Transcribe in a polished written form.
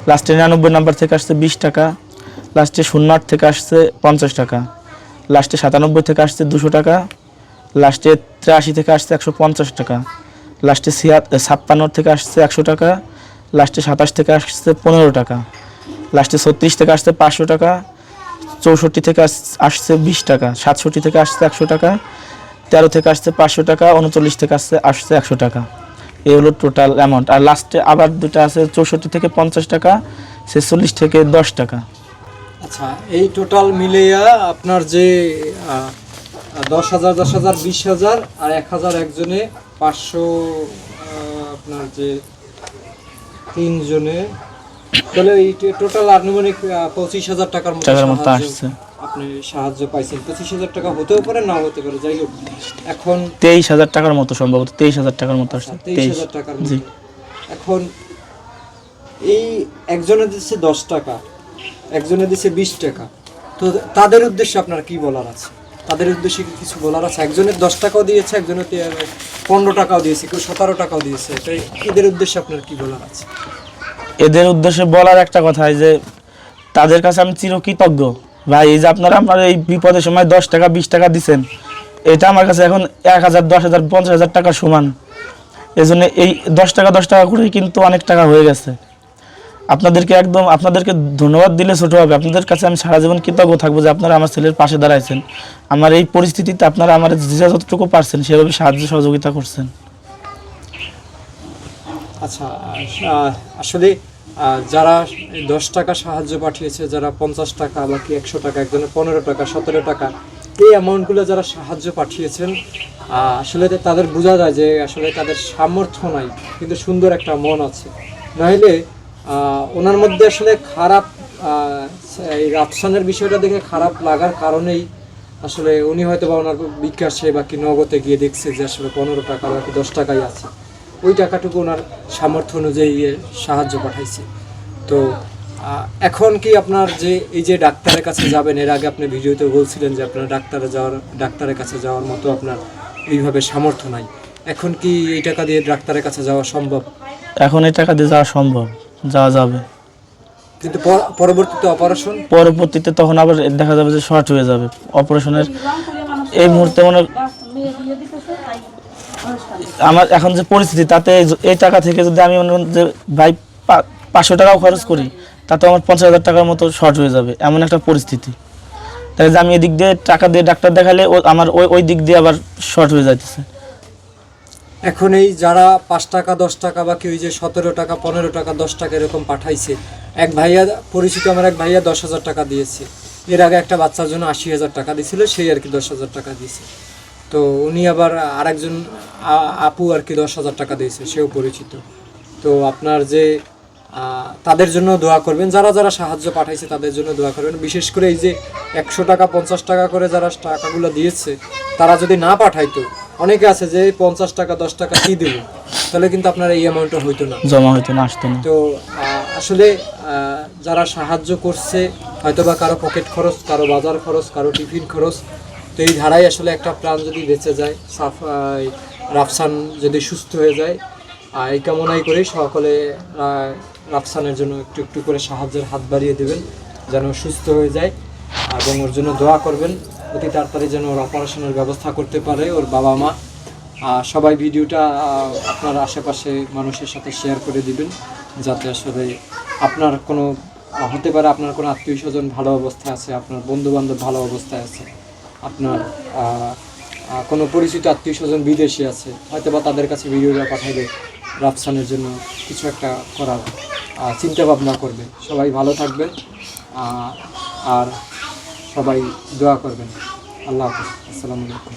লাস্টে 99 নাম্বার থেকে আসছে 20 টাকা, লাস্টে 08 থেকে আসছে 50 টাকা, লাস্টে 97 থেকে আসছে 200 টাকা, লাস্টে 83 থেকে আসছে 150 টাকা, লাস্টে 56 থেকে আসছে 100 টাকা, লাস্টে 27 থেকে আসছে 15 টাকা, লাস্টে 36 থেকে আসছে 500 টাকা, 64 থেকে আসছে 20 টাকা, 67 থেকে আসছে 100 টাকা, 13 থেকে আসছে 500 টাকা, 39 থেকে আসছে 100 টাকা। এই হলো টোটাল অ্যামাউন্ট। আর লাস্টে আবার দুটো আছে 64 থেকে 50 টাকা, 46 থেকে 10 টাকা। আচ্ছা, এই টোটাল মিলিয়ে আপনার যে 10,000 10,000 20,000 আর 1,000 একজনে 500, আপনার যে 3 জনে, তাহলে এই টোটাল আনুমানিক 25,000 টাকার মতো আসছে। আপনি সাহায্য পাইছেন। 25,000 টাকা হতেও পারে, না হতে পারে, যাই হোক এখন 23,000 টাকার মতো, সম্ভবত 23,000 টাকার মতো আসছে। 23,000 টাকার মতো। এখন এই একজনে দিচ্ছে 10 টাকা, একজনে দিচ্ছে 20 টাকা, তো তাদের উদ্দেশ্যে আপনার কি বলার আছে? তাদের উদ্দেশ্যে কি কিছু বলার আছে? একজনের 10 টাকাও দিয়েছে, একজনের 15 টাকাও দিয়েছে, কেউ 17 টাকাও দিয়েছে, তাই এদের উদ্দেশ্যে আপনার কি বলার আছে? এদের উদ্দেশ্যে বলার একটা কথা, যে তাদের কাছে আমি চিরকৃতজ্ঞ ভাই। এই যে আপনারা আমার এই বিপদের সময় 10 টাকা 20 টাকা দিচ্ছেন, এটা আমার কাছে এখন 1,000 10,000 50,000 টাকা সমান। এই জন্য এই 10 টাকা করেই কিন্তু অনেক টাকা হয়ে গেছে। আপনাদেরকে ধন্যবাদ দিলে ছোট হবে। আপনাদের কাছে আমি সারা জীবন কৃতজ্ঞ থাকবো যে আপনারা আমার ছেলের পাশে দাঁড়াইছেন। আমার এই পরিস্থিতিতে আপনারা আমার যতটুকু পারছেন সেভাবে সাহায্য সহযোগিতা করছেন। আচ্ছা, আসলে যারা 10 টাকা সাহায্য পাঠিয়েছে, যারা 50 টাকা বা কি 100 টাকা, একজনের 15 টাকা 17 টাকা, এই অ্যামাউন্টগুলো যারা সাহায্য পাঠিয়েছেন, আসলে তাদের বোঝা যায় যে আসলে তাদের সামর্থ্য নাই, কিন্তু সুন্দর একটা মন আছে। নাহলে ওনার মধ্যে আসলে খারাপ, এই রাফসানের বিষয়টা দেখে খারাপ লাগার কারণেই আসলে উনি হয়তো বা ওনার বিকাশে বা কি নগদে গিয়ে দেখছে যে আসলে 15 টাকা বা কি 10 টাকাই আছে, ওই টাকাটুকু ওনার সামর্থ্য অনুযায়ী সাহায্য পাঠাইছে। তো এখন কি আপনার যে এই যে ডাক্তারের কাছে যাবেন, এর আগে আপনি ভিডিওতে বলছিলেন যে আপনার ডাক্তারের কাছে যাওয়ার মতো আপনার এইভাবে সামর্থ্য নাই, এখন কি এই টাকা দিয়ে ডাক্তারের কাছে যাওয়া সম্ভব? এখন এই টাকা দিয়ে যাওয়া সম্ভব, যাওয়া যাবে, কিন্তু পরবর্তীতে তখন আবার দেখা যাবে যে শর্ট হয়ে যাবে অপারেশনের। এই মুহূর্তে আমার এখন যে পরিস্থিতি, তাতে এই টাকা থেকে যদি আমি যে ভাই 500 টাকাও খরচ করি, তাতে আমার 50,000 টাকার মতো শর্ট হয়ে যাবে, এমন একটা পরিস্থিতি। তাই যে আমি এদিক দিয়ে টাকা দিয়ে ডাক্তার দেখালে আমার ওই দিক দিয়ে আবার শর্ট হয়ে যাইতেছে। এখন এই যারা 5 টাকা 10 টাকা বা কেউ যে 17 টাকা 15 টাকা 10 টাকা এরকম পাঠাইছে, এক ভাইয়া পরিচিত আমার এক ভাইয়া 10,000 টাকা দিয়েছে। এর আগে একটা বাচ্চার জন্য 80,000 টাকা দিয়েছিল, সেই আর কি 10,000 টাকা দিয়েছে। তো উনি আবার আরেকজন আপু আর কি 10,000 টাকা দিয়েছে, সেও পরিচিত। তো আপনার যে তাদের জন্য দোয়া করবেন, যারা যারা সাহায্য পাঠাইছে তাদের জন্য দোয়া করবেন। বিশেষ করে এই যে 100 টাকা 50 টাকা করে যারা টাকাগুলো দিয়েছে, তারা যদি না পাঠাইতো, অনেকে আছে যে 50 টাকা 10 টাকা কি দেব, তাহলে কিন্তু আপনার এই অ্যামাউন্টটা হইতো না, জমা হইতো না, আসতো না। তো আসলে যারা সাহায্য করছে, হয়তো বা কারো পকেট খরচ, কারো বাজার খরচ, কারো টিফিন খরচ, তো এই ধারায় আসলে একটা প্রাণ যদি বেঁচে যায়, রাফসান যদি সুস্থ হয়ে যায়, এই কামনাই করে সকলে রাফসানের জন্য একটু একটু করে সাহায্যের হাত বাড়িয়ে দেবেন, যেন সুস্থ হয়ে যায়, এবং ওর জন্য দোয়া করবেন অতি তাড়াতাড়ি যেন ওর অপারেশনের ব্যবস্থা করতে পারে ওর বাবা মা। সবাই ভিডিওটা আপনার আশেপাশে মানুষের সাথে শেয়ার করে দিবেন, যাতে আসলে আপনার কোনো হতে পারে আপনার কোনো আত্মীয় স্বজন ভালো অবস্থায় আছে, আপনার বন্ধুবান্ধব ভালো অবস্থায় আছে, আপনার কোনো পরিচিত আত্মীয় স্বজন বিদেশে আছে, হয়তো বা তাদের কাছে ভিডিওটা পাঠাইলে রাফসানের জন্য কিছু একটা করার চিন্তা ভাবনা করবে। সবাই ভালো থাকবেন, আর সবাই দোয়া করবেন। আল্লাহ হাফেজ, আসসালামু আলাইকুম।